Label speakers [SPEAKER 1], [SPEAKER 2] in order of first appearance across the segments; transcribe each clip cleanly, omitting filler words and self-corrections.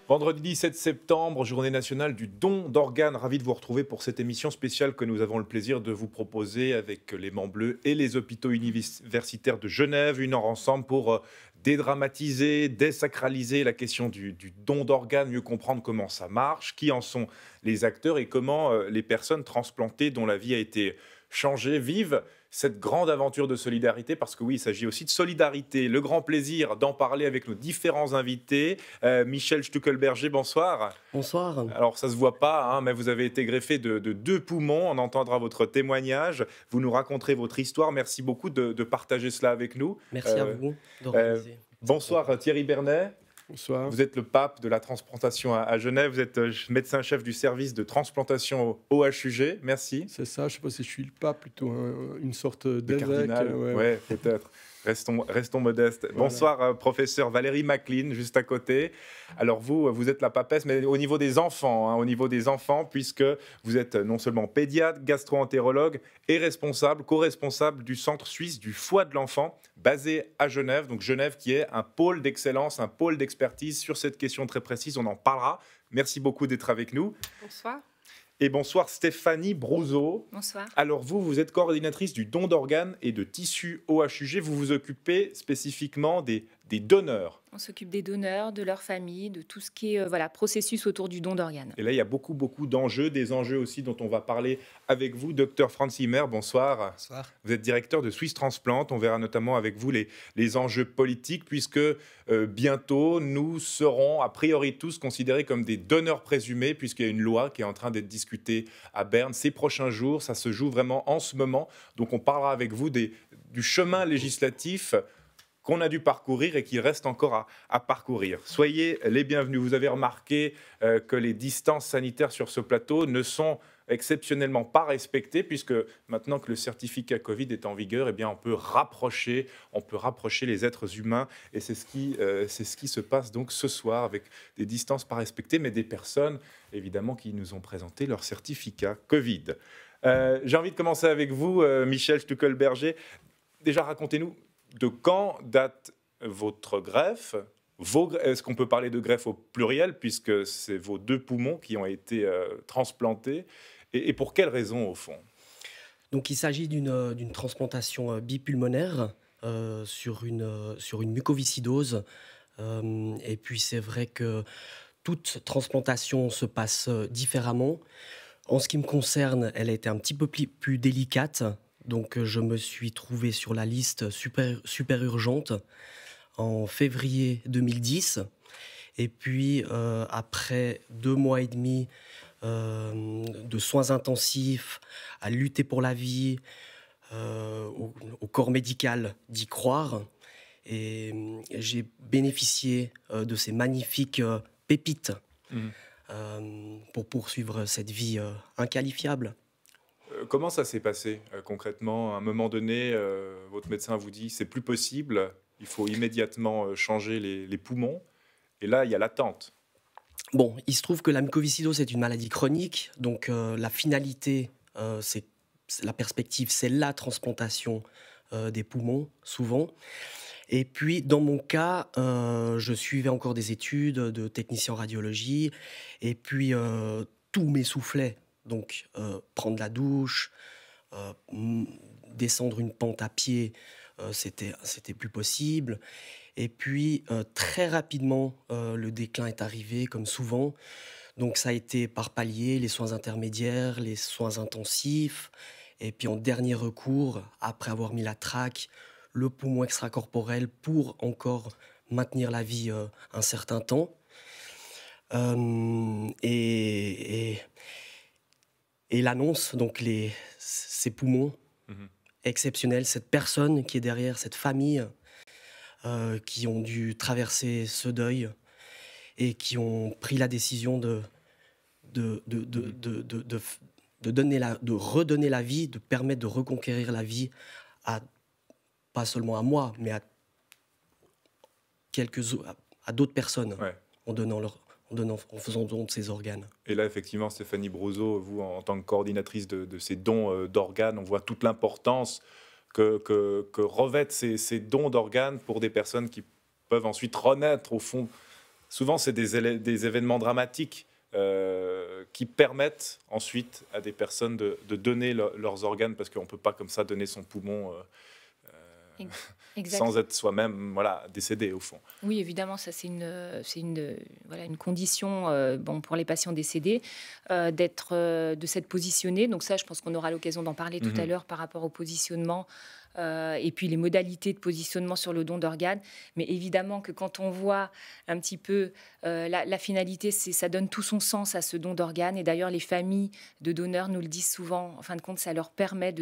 [SPEAKER 1] Vendredi 17 septembre, journée nationale du don d'organes. Ravi de vous retrouver pour cette émission spéciale que nous avons le plaisir de vous proposer avec les Mans Bleus et les hôpitaux universitaires de Genève. Une heure ensemble pour dédramatiser, désacraliser la question du don d'organes, mieux comprendre comment ça marche, qui en sont les acteurs et comment les personnes transplantées dont la vie a été changée vivent cette grande aventure de solidarité, parce que oui, il s'agit aussi de solidarité. Le grand plaisir d'en parler avec nos différents invités. Michel Stuckelberger, bonsoir.
[SPEAKER 2] Bonsoir.
[SPEAKER 1] Alors, ça ne se voit pas, hein, mais vous avez été greffé de 2 poumons. On entendra votre témoignage. Vous nous raconterez votre histoire. Merci beaucoup de partager cela avec nous.
[SPEAKER 2] Merci à vous d'organiser.
[SPEAKER 1] Bonsoir Thierry Bernet.
[SPEAKER 3] Bonsoir.
[SPEAKER 1] Vous êtes le pape de la transplantation à Genève. Vous êtes médecin-chef du service de transplantation au HUG. Merci.
[SPEAKER 3] C'est ça, je ne sais pas si je suis le pape, plutôt une sorte
[SPEAKER 1] De
[SPEAKER 3] d'évêque.
[SPEAKER 1] cardinal, ouais, peut-être. Restons modestes.
[SPEAKER 3] Voilà.
[SPEAKER 1] Bonsoir, professeur Valérie MacLean, juste à côté. Alors vous êtes la papesse, mais au niveau des enfants, puisque vous êtes non seulement pédiatre, gastro-entérologue et co-responsable du Centre suisse du foie de l'enfant, basé à Genève. Donc Genève qui est un pôle d'excellence, un pôle d'expertise sur cette question très précise. On en parlera. Merci beaucoup d'être avec nous.
[SPEAKER 4] Bonsoir.
[SPEAKER 1] Et bonsoir Stéphanie Brouzeau.
[SPEAKER 4] Bonsoir.
[SPEAKER 1] Alors vous êtes coordinatrice du don d'organes et de tissus au HUG. Vous vous occupez spécifiquement des donneurs.
[SPEAKER 4] On s'occupe des donneurs, de leur famille, de tout ce qui est processus autour du don d'organes.
[SPEAKER 1] Et là, il y a beaucoup d'enjeux, des enjeux aussi dont on va parler avec vous. Docteur Franz Himmer, bonsoir.
[SPEAKER 5] Bonsoir.
[SPEAKER 1] Vous êtes directeur de Swiss Transplant. On verra notamment avec vous les enjeux politiques, puisque bientôt, nous serons a priori tous considérés comme des donneurs présumés, puisqu'il y a une loi qui est en train d'être discutée à Berne ces prochains jours. Ça se joue vraiment en ce moment. Donc on parlera avec vous du chemin législatif qu'on a dû parcourir et qu'il reste encore à parcourir. Soyez les bienvenus. Vous avez remarqué que les distances sanitaires sur ce plateau ne sont exceptionnellement pas respectées, puisque maintenant que le certificat Covid est en vigueur, eh bien on peut rapprocher les êtres humains, et c'est ce qui se passe donc ce soir, avec des distances pas respectées, mais des personnes évidemment qui nous ont présenté leur certificat Covid. J'ai envie de commencer avec vous, Michel Stuckelberger. Déjà, racontez-nous, de quand date votre greffe? Est-ce qu'on peut parler de greffe au pluriel, puisque c'est vos 2 poumons qui ont été transplantés, et pour quelles raisons au fond?
[SPEAKER 2] Donc il s'agit d'une transplantation bipulmonaire sur une mucoviscidose. Et puis c'est vrai que toute transplantation se passe différemment. En ce qui me concerne, elle a été un petit peu plus délicate. Donc je me suis trouvé sur la liste super urgente en février 2010. Et puis après 2 mois et demi de soins intensifs, à lutter pour la vie, au corps médical d'y croire. Et j'ai bénéficié de ces magnifiques pépites pour poursuivre cette vie inqualifiable.
[SPEAKER 1] Comment ça s'est passé concrètement? À un moment donné, votre médecin vous dit c'est plus possible, il faut immédiatement changer les poumons, et là il y a l'attente.
[SPEAKER 2] Bon, il se trouve que la mucoviscidose est une maladie chronique, donc la finalité, la perspective, c'est la transplantation des poumons, souvent. Et puis, dans mon cas, je suivais encore des études de technicien en radiologie, et puis tout m'essoufflait. Donc, prendre la douche, descendre une pente à pied, c'était plus possible. Et puis, très rapidement, le déclin est arrivé, comme souvent. Donc, ça a été par paliers, les soins intermédiaires, les soins intensifs. Et puis, en dernier recours, après avoir mis la traque, le poumon extracorporel pour encore maintenir la vie un certain temps. Et l'annonce, donc ces poumons exceptionnels, cette personne qui est derrière, cette famille qui ont dû traverser ce deuil et qui ont pris la décision de redonner la vie, de permettre de reconquérir la vie pas seulement à moi, mais à d'autres personnes,
[SPEAKER 1] Ouais.
[SPEAKER 2] en faisant don de ces organes.
[SPEAKER 1] Et là, effectivement, Stéphanie Brouzeau, vous, en tant que coordinatrice de ces dons d'organes, on voit toute l'importance que revêtent ces dons d'organes pour des personnes qui peuvent ensuite renaître, au fond, souvent, c'est des événements dramatiques qui permettent ensuite à des personnes de donner leurs organes, parce qu'on ne peut pas comme ça donner son poumon sans être soi-même décédé, au fond.
[SPEAKER 4] Oui, évidemment, ça c'est une condition pour les patients décédés, de s'être positionnés. Donc ça, je pense qu'on aura l'occasion d'en parler tout à l'heure par rapport au positionnement et puis les modalités de positionnement sur le don d'organes. Mais évidemment que quand on voit un petit peu la finalité, ça donne tout son sens à ce don d'organes. Et d'ailleurs, les familles de donneurs nous le disent souvent. En fin de compte, ça leur permet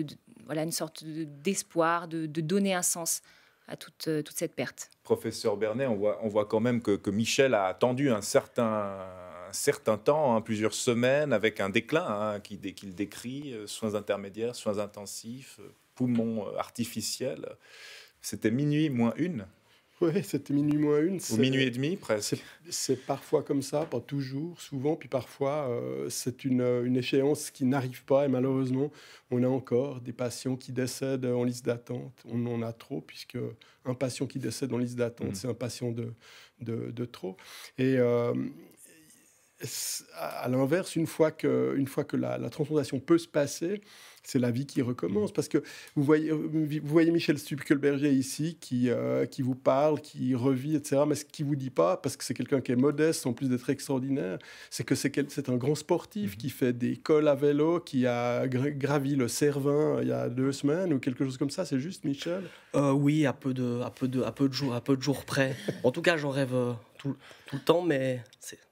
[SPEAKER 4] une sorte d'espoir, de donner un sens à toute cette perte.
[SPEAKER 1] Professeur Bernet, on voit quand même que Michel a attendu un certain temps, plusieurs semaines, avec un déclin qu'il décrit, soins intermédiaires, soins intensifs, poumons artificiels. C'était minuit moins une.
[SPEAKER 3] Oui, c'était minuit moins une.
[SPEAKER 1] Ou minuit et demi, presque.
[SPEAKER 3] C'est parfois comme ça, pas toujours, souvent. Puis parfois, c'est une échéance qui n'arrive pas. Et malheureusement, on a encore des patients qui décèdent en liste d'attente. On en a trop, puisque un patient qui décède en liste d'attente, c'est un patient de trop. Et à l'inverse, une fois que la transplantation peut se passer, c'est la vie qui recommence. Parce que vous voyez Michel Stuckelberger ici qui vous parle, qui revit, etc. Mais ce qu'il ne vous dit pas, parce que c'est quelqu'un qui est modeste, en plus d'être extraordinaire, c'est que c'est un grand sportif qui fait des cols à vélo, qui a gravi le Cervin il y a 2 semaines ou quelque chose comme ça. C'est juste, Michel?
[SPEAKER 2] Oui, à peu de jours près. En tout cas, j'en rêve tout le temps, mais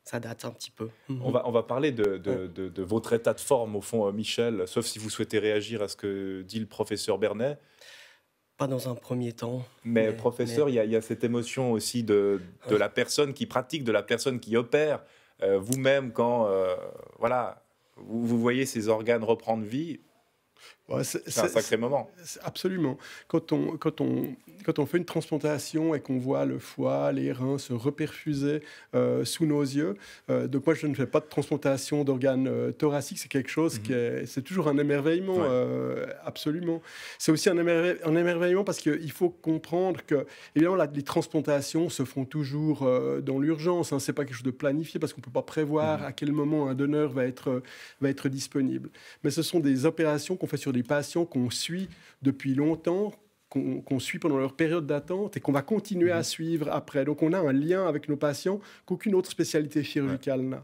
[SPEAKER 2] ça date un petit peu.
[SPEAKER 1] On va parler de votre état de forme, au fond, Michel, sauf si vous souhaitez réagir à ce que dit le professeur Bernet.
[SPEAKER 2] Pas dans un premier temps.
[SPEAKER 1] Mais professeur, il y a cette émotion aussi de la personne qui pratique, de la personne qui opère. Vous-même, quand vous voyez ces organes reprendre vie,
[SPEAKER 3] ouais,
[SPEAKER 1] c'est un sacré moment.
[SPEAKER 3] Absolument. Quand on fait une transplantation et qu'on voit le foie, les reins se reperfuser sous nos yeux, donc moi je ne fais pas de transplantation d'organes thoraciques, c'est quelque chose c'est toujours un émerveillement, absolument. C'est aussi un émerveillement parce qu'il faut comprendre que, évidemment, les transplantations se font toujours dans l'urgence, hein, c'est pas quelque chose de planifié parce qu'on peut pas prévoir à quel moment un donneur va être disponible. Mais ce sont des opérations qu'on fait sur des patients qu'on suit depuis longtemps, qu'on suit pendant leur période d'attente et qu'on va continuer à suivre après. Donc on a un lien avec nos patients qu'aucune autre spécialité chirurgicale n'a.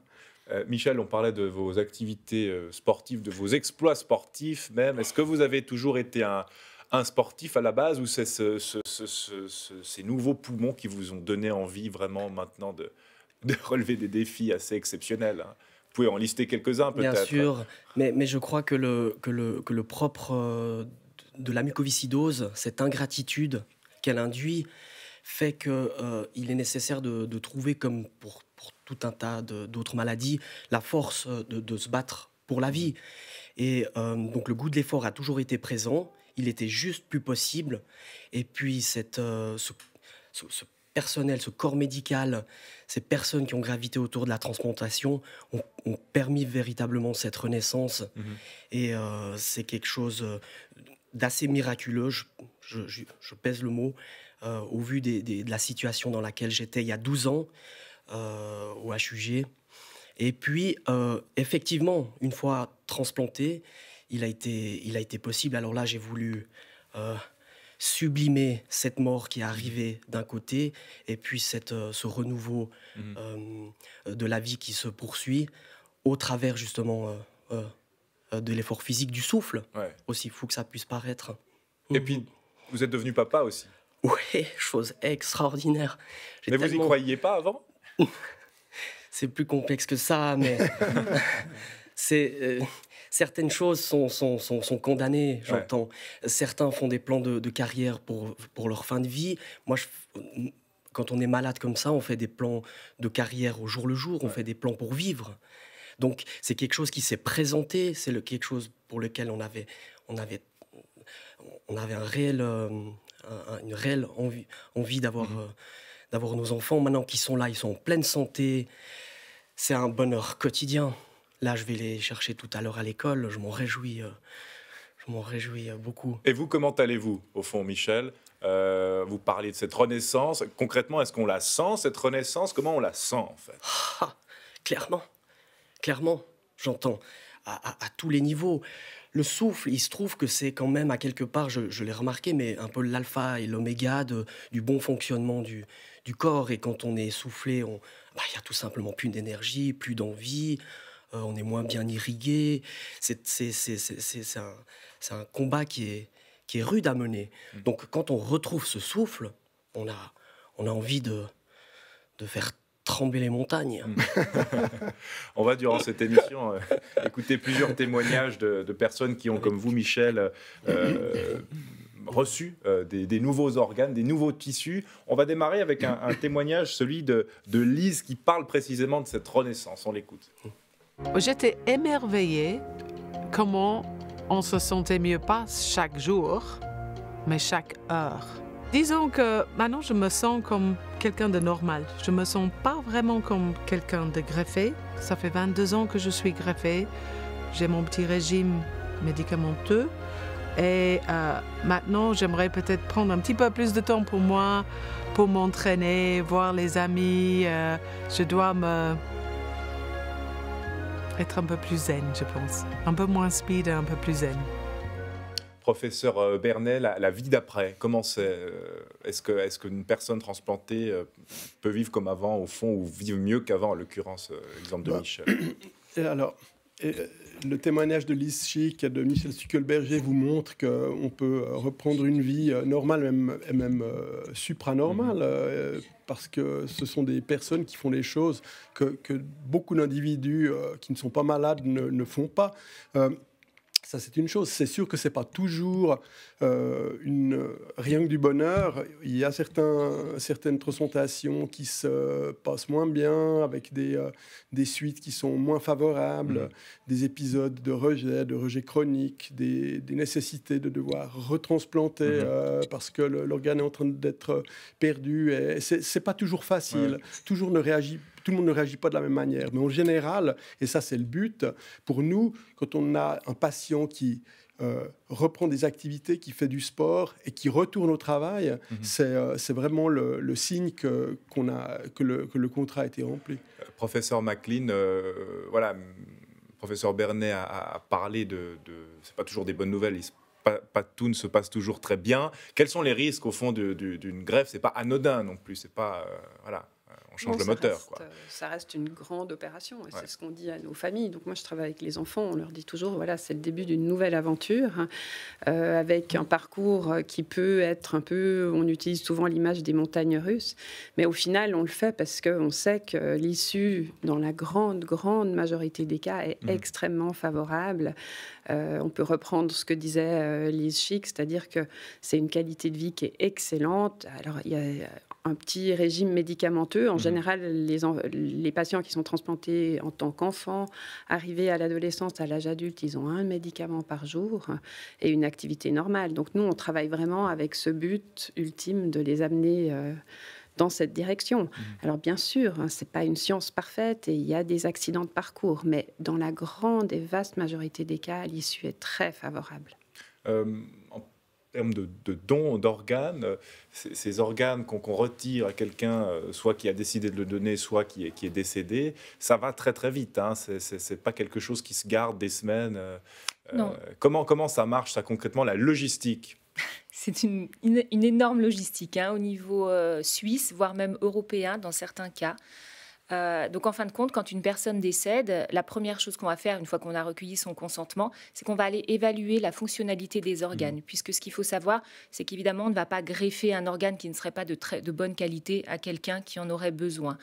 [SPEAKER 1] Michel, on parlait de vos activités sportives, de vos exploits sportifs même. Est-ce que vous avez toujours été un sportif à la base, ou c'est ces nouveaux poumons qui vous ont donné envie vraiment maintenant de relever des défis assez exceptionnels, hein? Vous pouvez en lister quelques-uns peut-être.
[SPEAKER 2] Bien sûr, mais je crois que le propre de la mucoviscidose, cette ingratitude qu'elle induit, fait qu'il est nécessaire de trouver, comme pour tout un tas d'autres maladies, la force de se battre pour la vie. Et donc le goût de l'effort a toujours été présent, il était juste plus possible. Et puis ce personnel, ce corps médical, ces personnes qui ont gravité autour de la transplantation ont permis véritablement cette renaissance. Et c'est quelque chose d'assez miraculeux, je pèse le mot, au vu de la situation dans laquelle j'étais il y a 12 ans au HUG. Et puis, effectivement, une fois transplanté, il a été possible. Alors là, j'ai voulu sublimer cette mort qui est arrivée d'un côté, et puis ce renouveau de la vie qui se poursuit au travers justement de l'effort physique, du souffle, aussi fou que ça puisse paraître.
[SPEAKER 1] Et puis, vous êtes devenu papa aussi.
[SPEAKER 2] Oui, chose extraordinaire.
[SPEAKER 1] Mais vous y croyiez pas avant?
[SPEAKER 2] C'est plus complexe que ça, mais certaines choses sont condamnées, j'entends. Certains font des plans de carrière pour leur fin de vie. Moi, quand on est malade comme ça, on fait des plans de carrière au jour le jour, on fait des plans pour vivre. Donc, c'est quelque chose qui s'est présenté, c'est quelque chose pour lequel on avait une réelle envie d'avoir nos enfants. Maintenant qu'ils sont là, ils sont en pleine santé. C'est un bonheur quotidien. Là, je vais les chercher tout à l'heure à l'école. Je m'en réjouis beaucoup.
[SPEAKER 1] Et vous, comment allez-vous, au fond, Michel? Vous parlez de cette renaissance. Concrètement, est-ce qu'on la sent, cette renaissance? Comment on la sent, en fait?
[SPEAKER 2] Clairement, j'entends à tous les niveaux. Le souffle, il se trouve que c'est quand même, à quelque part, je l'ai remarqué, mais un peu l'alpha et l'oméga du bon fonctionnement du corps. Et quand on est essoufflé, il y a tout simplement plus d'énergie, plus d'envie, on est moins bien irrigué. C'est un combat qui est rude à mener. Donc quand on retrouve ce souffle, on a envie de faire trembler les montagnes.
[SPEAKER 1] On va, durant cette émission, écouter plusieurs témoignages de personnes qui ont, comme vous, Michel, reçu des nouveaux organes, des nouveaux tissus. On va démarrer avec un témoignage, celui de Lise, qui parle précisément de cette renaissance. On l'écoute.
[SPEAKER 5] J'étais émerveillée comment on se sentait mieux, pas chaque jour, mais chaque heure. Disons que maintenant, je me sens comme quelqu'un de normal. Je ne me sens pas vraiment comme quelqu'un de greffé. Ça fait 22 ans que je suis greffée. J'ai mon petit régime médicamenteux. Et maintenant, j'aimerais peut-être prendre un petit peu plus de temps pour moi, pour m'entraîner, voir les amis. Je dois être un peu plus zen, je pense. Un peu moins speed et un peu plus zen.
[SPEAKER 1] Professeur Bernet, la vie d'après, comment c'est? Est-ce qu'une personne transplantée peut vivre comme avant, au fond, ou vivre mieux qu'avant, en l'occurrence, l'exemple de Michel?
[SPEAKER 3] Alors, le témoignage de Lise Schick et de Michel Suckelberger vous montre qu'on peut reprendre une vie normale, même supranormale, parce que ce sont des personnes qui font des choses que beaucoup d'individus qui ne sont pas malades ne font pas. Ça, c'est une chose. C'est sûr que ce n'est pas toujours rien que du bonheur. Il y a certaines transplantations qui se passent moins bien, avec des suites qui sont moins favorables, des épisodes de rejet chronique, des nécessités de devoir retransplanter parce que l'organe est en train d'être perdu. Ce n'est pas toujours facile. Tout le monde ne réagit pas de la même manière. Mais en général, et ça c'est le but, pour nous, quand on a un patient qui reprend des activités, qui fait du sport et qui retourne au travail, c'est vraiment le signe que le contrat a été rempli.
[SPEAKER 1] Professeur McLean, professeur Bernet a parlé c'est pas toujours des bonnes nouvelles, pas tout ne se passe toujours très bien. Quels sont les risques, au fond, d'une greffe? C'est pas anodin non plus, c'est pas... on change le moteur.
[SPEAKER 6] Ça reste une grande opération, et c'est ce qu'on dit à nos familles. Donc moi, je travaille avec les enfants, on leur dit toujours, c'est le début d'une nouvelle aventure, avec un parcours qui peut être un peu... On utilise souvent l'image des montagnes russes, mais au final, on le fait parce qu'on sait que l'issue, dans la grande majorité des cas, est extrêmement favorable. On peut reprendre ce que disait Lise Schick, c'est-à-dire que c'est une qualité de vie qui est excellente. Alors, il y a un petit régime médicamenteux. En général, les patients qui sont transplantés en tant qu'enfants, arrivés à l'adolescence, à l'âge adulte, ils ont un médicament par jour et une activité normale. Donc nous, on travaille vraiment avec ce but ultime de les amener dans cette direction. Alors bien sûr, c'est pas une science parfaite et il y a des accidents de parcours, mais dans la grande et vaste majorité des cas, l'issue est très favorable.
[SPEAKER 1] En termes de dons d'organes, ces organes qu'on retire à quelqu'un, soit qui a décidé de le donner, soit qui est décédé, ça va très très vite. C'est pas quelque chose qui se garde des semaines.
[SPEAKER 4] Non.
[SPEAKER 1] Comment ça marche, ça, concrètement, la logistique?
[SPEAKER 4] C'est une énorme logistique au niveau suisse, voire même européen dans certains cas. Donc en fin de compte, quand une personne décède, la première chose qu'on va faire, une fois qu'on a recueilli son consentement, c'est qu'on va aller évaluer la fonctionnalité des organes. Puisque ce qu'il faut savoir, c'est qu'évidemment, on ne va pas greffer un organe qui ne serait pas de bonne qualité à quelqu'un qui en aurait besoin.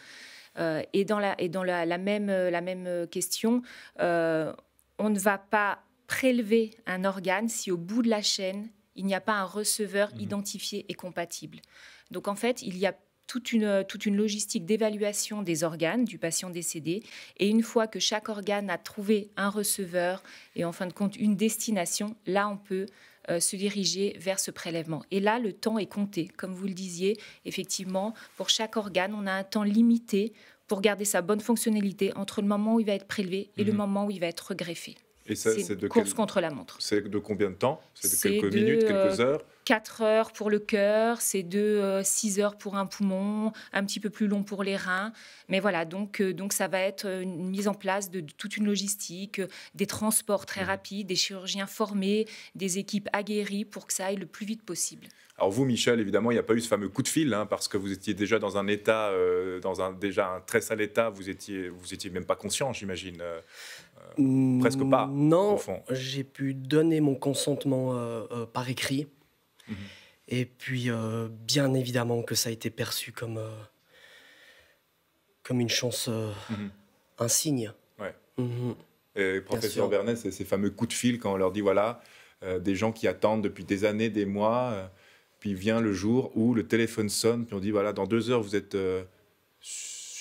[SPEAKER 4] Et dans la même question, on ne va pas prélever un organe si au bout de la chaîne, il n'y a pas un receveur identifié et compatible. Donc en fait, il y a toute une logistique d'évaluation des organes du patient décédé. Et une fois que chaque organe a trouvé un receveur et en fin de compte une destination, là on peut se diriger vers ce prélèvement. Et là, le temps est compté. Comme vous le disiez, effectivement, pour chaque organe, on a un temps limité pour garder sa bonne fonctionnalité entre le moment où il va être prélevé et le moment où il va être regreffé.
[SPEAKER 1] Et ça,
[SPEAKER 4] c'est une course contre la montre.
[SPEAKER 1] C'est de combien de temps? C'est de quelques minutes, quelques heures?
[SPEAKER 4] 4 heures pour le cœur, c'est de 6 heures pour un poumon, un petit peu plus long pour les reins. Mais voilà, donc ça va être une mise en place de toute une logistique, des transports très rapides, des chirurgiens formés, des équipes aguerries pour que ça aille le plus vite possible.
[SPEAKER 1] Alors vous, Michel, évidemment, il n'y a pas eu ce fameux coup de fil, parce que vous étiez déjà dans un état, déjà un très sale état, vous étiez même pas conscient, j'imagine. Presque pas,
[SPEAKER 2] non,
[SPEAKER 1] au fond.
[SPEAKER 2] J'ai pu donner mon consentement par écrit. Et puis, bien évidemment que ça a été perçu comme une chance, un signe.
[SPEAKER 1] Ouais. Et professeur Vernet, c'est ces fameux coups de fil quand on leur dit, voilà, des gens qui attendent depuis des années, des mois, puis vient le jour où le téléphone sonne, puis on dit, voilà, dans 2 heures, vous êtes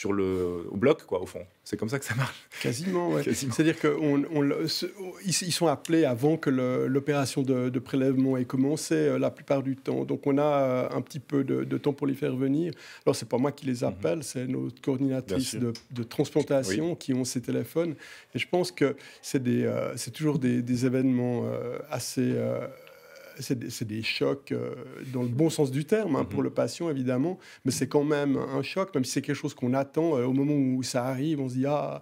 [SPEAKER 1] au bloc, quoi, au fond. C'est comme ça que ça marche.
[SPEAKER 3] Quasiment, oui. C'est-à-dire qu'ils sont appelés avant que l'opération de prélèvement ait commencé la plupart du temps. Donc, on a un petit peu de temps pour les faire venir. Alors, c'est pas moi qui les appelle, c'est notre coordinatrice de transplantation qui ont ces téléphones. Et je pense que c'est toujours des événements assez... C'est des chocs dans le bon sens du terme, pour le patient, évidemment, mais c'est quand même un choc, même si c'est quelque chose qu'on attend. Au moment où ça arrive, on se dit « Ah,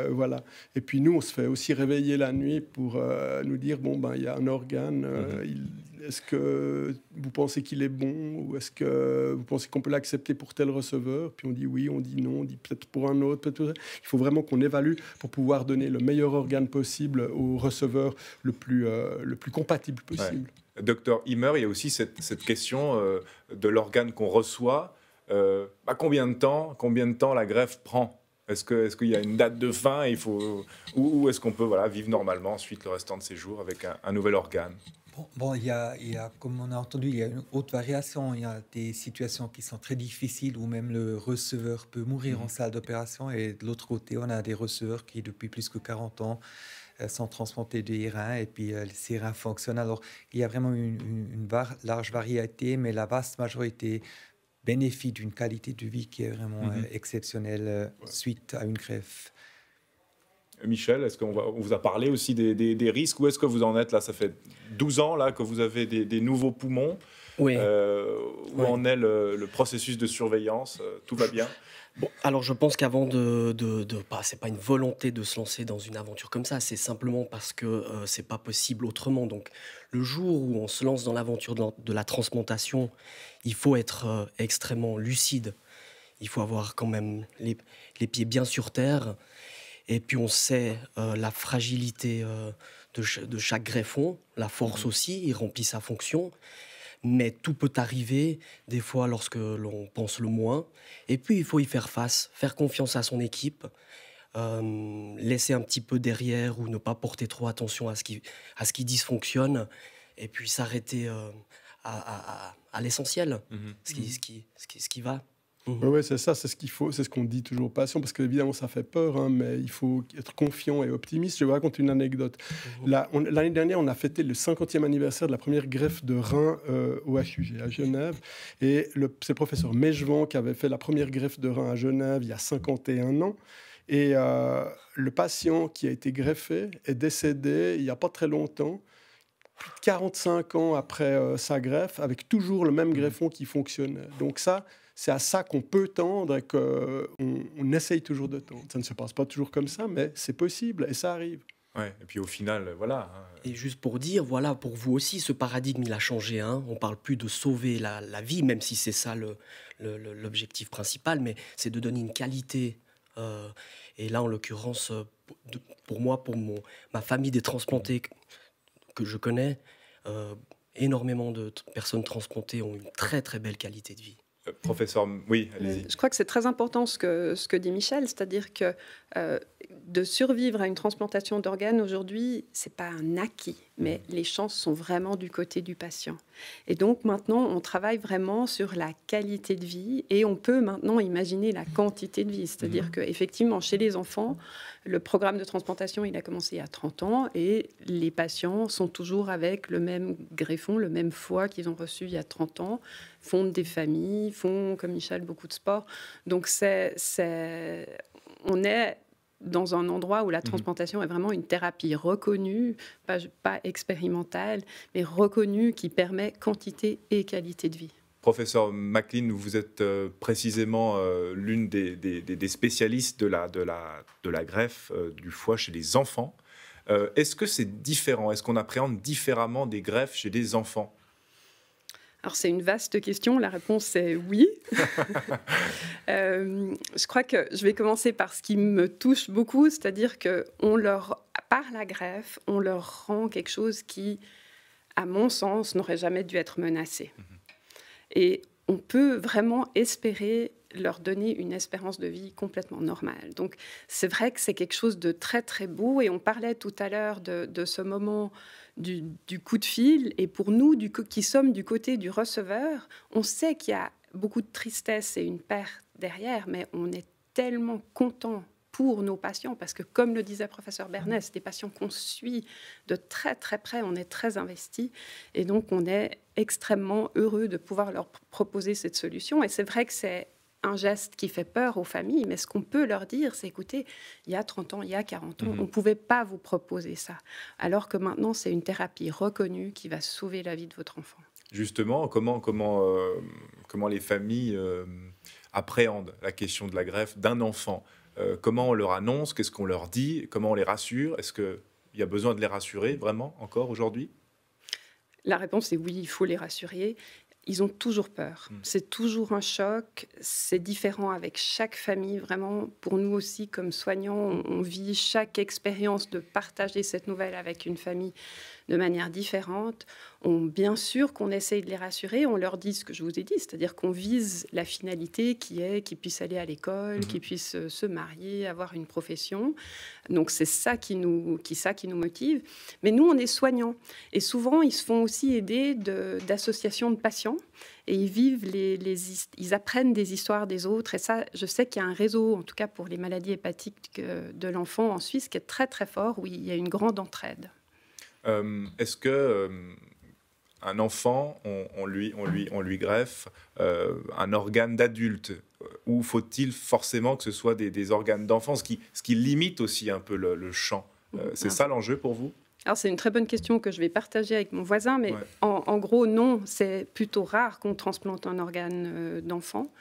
[SPEAKER 3] voilà ». Et puis nous, on se fait aussi réveiller la nuit pour nous dire « Bon, ben, il y a un organe, est-ce que vous pensez qu'il est bon ou est-ce que vous pensez qu'on peut l'accepter pour tel receveur ?» Puis on dit oui, on dit non, on dit peut-être pour un autre, peut-être. Il faut vraiment qu'on évalue pour pouvoir donner le meilleur organe possible au receveur le plus compatible possible.
[SPEAKER 1] Ouais. Docteur Himmer, il y a aussi cette question de l'organe qu'on reçoit. Combien de temps la greffe prend? Est-ce qu'il y a une date de fin ou est-ce qu'on peut vivre normalement ensuite le restant de ses jours avec un nouvel organe?
[SPEAKER 7] Bon, il y a, comme on a entendu, il y a une haute variation. Il y a des situations qui sont très difficiles où même le receveur peut mourir en salle d'opération. Et de l'autre côté, on a des receveurs qui, depuis plus que 40 ans, sont transplantés des reins et puis ces reins fonctionnent. Alors, il y a vraiment une large variété, mais la vaste majorité bénéficie d'une qualité de vie qui est vraiment exceptionnelle suite à une greffe.
[SPEAKER 1] Michel, est-ce qu'on vous a parlé aussi des risques? Où est-ce que vous en êtes là? Ça fait 12 ans là, que vous avez des nouveaux poumons.
[SPEAKER 2] Oui.
[SPEAKER 1] Où en est le processus de surveillance? Tout va bien?
[SPEAKER 2] Bon, alors je pense qu'avant c'est pas une volonté de se lancer dans une aventure comme ça, c'est simplement parce que c'est pas possible autrement. Donc le jour où on se lance dans l'aventure de la transplantation, il faut être extrêmement lucide. Il faut avoir quand même les pieds bien sur terre. Et puis on sait la fragilité de chaque greffon, la force aussi, il remplit sa fonction. Mais tout peut arriver, des fois lorsque l'on pense le moins. Et puis il faut y faire face, faire confiance à son équipe, laisser un petit peu derrière ou ne pas porter trop attention à ce qui dysfonctionne. Et puis s'arrêter à l'essentiel, ce qui va.
[SPEAKER 3] Oui, c'est ça, c'est ce qu'il faut, c'est ce qu'on dit toujours aux patients, parce qu'évidemment ça fait peur, mais il faut être confiant et optimiste. Je vais vous raconter une anecdote. L'année dernière, on a fêté le 50e anniversaire de la première greffe de rein au HUG à Genève, et c'est le professeur Mejvan qui avait fait la première greffe de rein à Genève il y a 51 ans. Et le patient qui a été greffé est décédé il n'y a pas très longtemps, plus de 45 ans après sa greffe, avec toujours le même greffon qui fonctionnait. Donc ça, c'est à ça qu'on peut tendre et qu'on essaye toujours de tendre. Ça ne se passe pas toujours comme ça, mais c'est possible et ça arrive.
[SPEAKER 1] Ouais, et puis au final, voilà.
[SPEAKER 2] Et juste pour dire, voilà, pour vous aussi, ce paradigme, il a changé. On ne parle plus de sauver la vie, même si c'est ça l'objectif principal, mais c'est de donner une qualité. Et là, en l'occurrence, pour moi, ma famille des transplantés que je connais, énormément de personnes transplantées ont une très, très belle qualité de vie.
[SPEAKER 1] Professeur, oui, allez-y.
[SPEAKER 6] Je crois que c'est très important ce que dit Michel, c'est-à-dire que de survivre à une transplantation d'organes aujourd'hui, c'est pas un acquis, mais les chances sont vraiment du côté du patient. Et donc maintenant, on travaille vraiment sur la qualité de vie et on peut maintenant imaginer la quantité de vie, c'est-à-dire qu'effectivement, chez les enfants, le programme de transplantation, il a commencé il y a 30 ans et les patients sont toujours avec le même greffon, le même foie qu'ils ont reçu il y a 30 ans, fondent des familles, font, comme Michel, beaucoup de sport. Donc on est dans un endroit où la transplantation est vraiment une thérapie reconnue, pas expérimentale, mais reconnue, qui permet quantité et qualité de vie.
[SPEAKER 1] Professeur McLean, vous êtes précisément l'une des spécialistes de la greffe du foie chez les enfants. Est-ce que c'est différent? Est-ce qu'on appréhende différemment des greffes chez des enfants?
[SPEAKER 6] Alors c'est une vaste question, la réponse est oui. Je crois que je vais commencer par ce qui me touche beaucoup, c'est-à-dire que par la greffe, on leur rend quelque chose qui, à mon sens, n'aurait jamais dû être menacé. Et on peut vraiment espérer leur donner une espérance de vie complètement normale. Donc c'est vrai que c'est quelque chose de très très beau, et on parlait tout à l'heure de ce moment du coup de fil, et pour nous qui sommes du côté du receveur, on sait qu'il y a beaucoup de tristesse et une perte derrière, mais on est tellement content pour nos patients, parce que comme le disait professeur Bernet, c'est des patients qu'on suit de très très près, on est très investis, et donc on est extrêmement heureux de pouvoir leur proposer cette solution. Et c'est vrai que c'est un geste qui fait peur aux familles, mais ce qu'on peut leur dire, c'est écoutez, il y a 30 ans, il y a 40 ans, on ne pouvait pas vous proposer ça, alors que maintenant c'est une thérapie reconnue qui va sauver la vie de votre enfant.
[SPEAKER 1] Justement, comment les familles appréhendent la question de la greffe d'un enfant? Comment on leur annonce? Qu'est-ce qu'on leur dit? Comment on les rassure? Est-ce qu'il y a besoin de les rassurer vraiment encore aujourd'hui?
[SPEAKER 6] La réponse est oui, il faut les rassurer. Ils ont toujours peur. C'est toujours un choc. C'est différent avec chaque famille. Vraiment, pour nous aussi, comme soignants, on vit chaque expérience de partager cette nouvelle avec une famille de manière différente. Bien sûr qu'on essaye de les rassurer. On leur dit ce que je vous ai dit, c'est-à-dire qu'on vise la finalité qui est qu'ils puissent aller à l'école, qu'ils puissent se marier, avoir une profession. Donc c'est ça qui nous motive. Mais nous, on est soignants. Et souvent, ils se font aussi aider d'associations de patients. Et ils vivent, ils apprennent des histoires des autres. Et ça, je sais qu'il y a un réseau, en tout cas pour les maladies hépatiques de l'enfant en Suisse, qui est très très fort, où il y a une grande entraide.
[SPEAKER 1] Est-ce que un enfant, on lui greffe un organe d'adulte, ou faut-il forcément que ce soit des organes d'enfant, ce qui limite aussi un peu le champ? C'est ça l'enjeu pour vous?
[SPEAKER 6] Alors c'est une très bonne question que je vais partager avec mon voisin, mais en gros non, c'est plutôt rare qu'on transplante un organe d'enfant.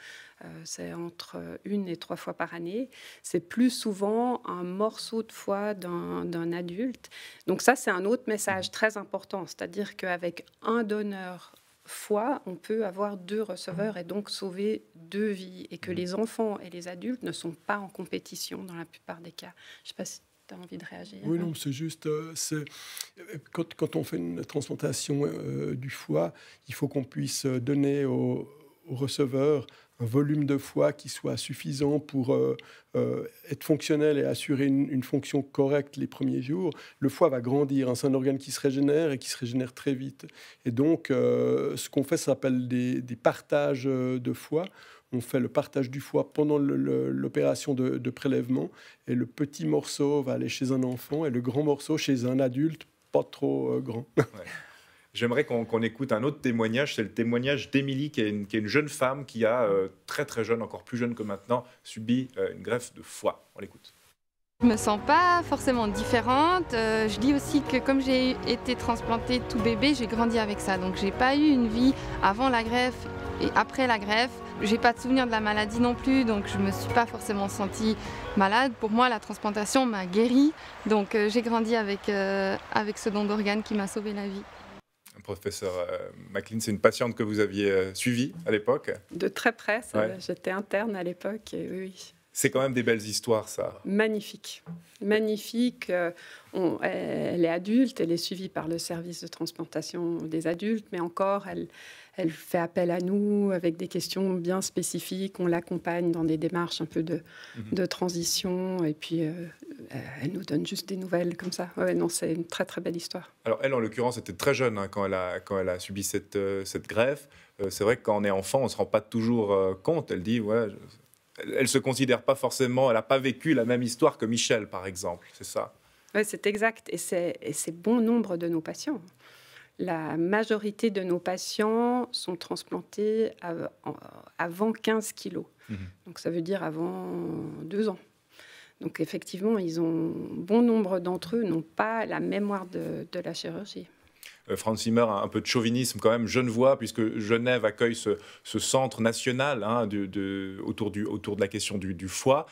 [SPEAKER 6] C'est entre 1 et 3 fois par année. C'est plus souvent un morceau de foie d'un adulte. Donc ça, c'est un autre message très important. C'est-à-dire qu'avec un donneur foie, on peut avoir 2 receveurs et donc sauver 2 vies. Et que les enfants et les adultes ne sont pas en compétition dans la plupart des cas. Je ne sais pas si tu as envie de réagir.
[SPEAKER 3] Oui, non, c'est juste... quand on fait une transplantation du foie, il faut qu'on puisse donner au receveur un volume de foie qui soit suffisant pour être fonctionnel et assurer une fonction correcte les premiers jours. Le foie va grandir, hein, c'est un organe qui se régénère et qui se régénère très vite. Et donc, ce qu'on fait, ça s'appelle des partages de foie. On fait le partage du foie pendant l'opération de prélèvement, et le petit morceau va aller chez un enfant et le grand morceau chez un adulte pas trop grand.
[SPEAKER 1] Ouais. J'aimerais qu'on écoute un autre témoignage. C'est le témoignage d'Émilie, qui est une jeune femme qui a, très très jeune, encore plus jeune que maintenant, subi une greffe de foie. On l'écoute.
[SPEAKER 8] Je me sens pas forcément différente. Je dis aussi que comme j'ai été transplantée tout bébé, j'ai grandi avec ça. Donc j'ai pas eu une vie avant la greffe et après la greffe. J'ai pas de souvenir de la maladie non plus, donc je me suis pas forcément sentie malade. Pour moi, la transplantation m'a guérie. Donc j'ai grandi avec ce don d'organes qui m'a sauvé la vie.
[SPEAKER 1] Professeur McLean, c'est une patiente que vous aviez suivie à l'époque?
[SPEAKER 6] De très près, j'étais interne à l'époque, et oui.
[SPEAKER 1] C'est quand même des belles histoires, ça.
[SPEAKER 6] Magnifique. Magnifique. Elle est adulte, elle est suivie par le service de transplantation des adultes, mais encore, elle fait appel à nous avec des questions bien spécifiques. On l'accompagne dans des démarches un peu de transition, et puis elle nous donne juste des nouvelles comme ça. Ouais, non, c'est une très, très belle histoire.
[SPEAKER 1] Alors, elle, en l'occurrence, était très jeune quand elle a subi cette greffe. C'est vrai que quand on est enfant, on ne se rend pas toujours compte. Elle dit, ouais... Elle ne se considère pas forcément, elle n'a pas vécu la même histoire que Michel, par exemple, c'est ça?
[SPEAKER 6] Oui, c'est exact, et c'est bon nombre de nos patients. La majorité de nos patients sont transplantés avant 15 kilos, donc ça veut dire avant 2 ans. Donc effectivement, bon nombre d'entre eux n'ont pas la mémoire de la chirurgie.
[SPEAKER 1] Franz Zimmer a un peu de chauvinisme quand même genevois, puisque Genève accueille ce centre national autour de la question du foie.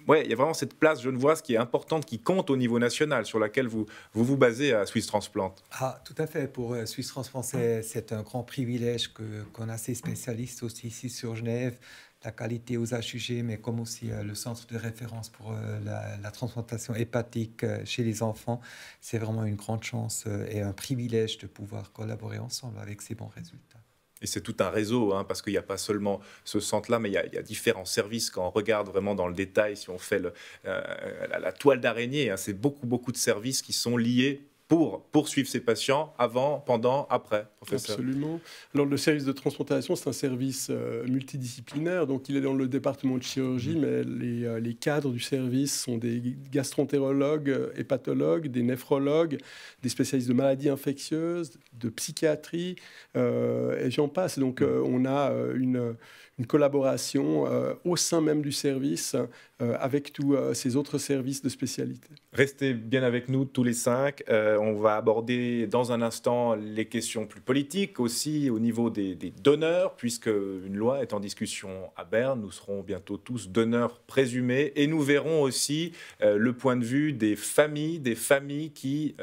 [SPEAKER 1] Ouais, il y a vraiment cette place genevoise qui est importante, qui compte au niveau national, sur laquelle vous basez à Swiss Transplant.
[SPEAKER 7] Ah, tout à fait. Pour Swiss Transplant, c'est un grand privilège qu'on a ces spécialistes aussi ici sur Genève. La qualité aux HUG, mais comme aussi le centre de référence pour la transplantation hépatique chez les enfants. C'est vraiment une grande chance et un privilège de pouvoir collaborer ensemble avec ces bons résultats.
[SPEAKER 1] Et c'est tout un réseau, parce qu'il n'y a pas seulement ce centre-là, mais il y a différents services. Quand on regarde vraiment dans le détail, si on fait la toile d'araignée, c'est beaucoup de services qui sont liés pour poursuivre ces patients avant, pendant, après, professeur.
[SPEAKER 3] Absolument. Alors, le service de transplantation, c'est un service multidisciplinaire. Donc, il est dans le département de chirurgie, mais les cadres du service sont des gastroentérologues, hépatologues, des néphrologues, des spécialistes de maladies infectieuses, de psychiatrie, et j'en passe. Donc, on a une collaboration au sein même du service avec tous ces autres services de spécialité.
[SPEAKER 1] Restez bien avec nous tous les 5. On va aborder dans un instant les questions plus politiques aussi au niveau des donneurs, puisque une loi est en discussion à Berne. Nous serons bientôt tous donneurs présumés et nous verrons aussi le point de vue des familles qui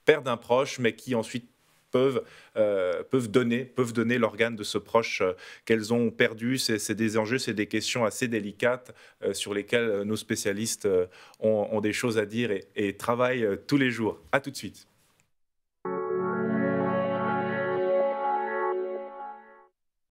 [SPEAKER 1] perdent un proche mais qui ensuite peuvent donner l'organe de ce proche qu'elles ont perdu. C'est des enjeux, c'est des questions assez délicates sur lesquelles nos spécialistes ont des choses à dire et travaillent tous les jours. À tout de suite.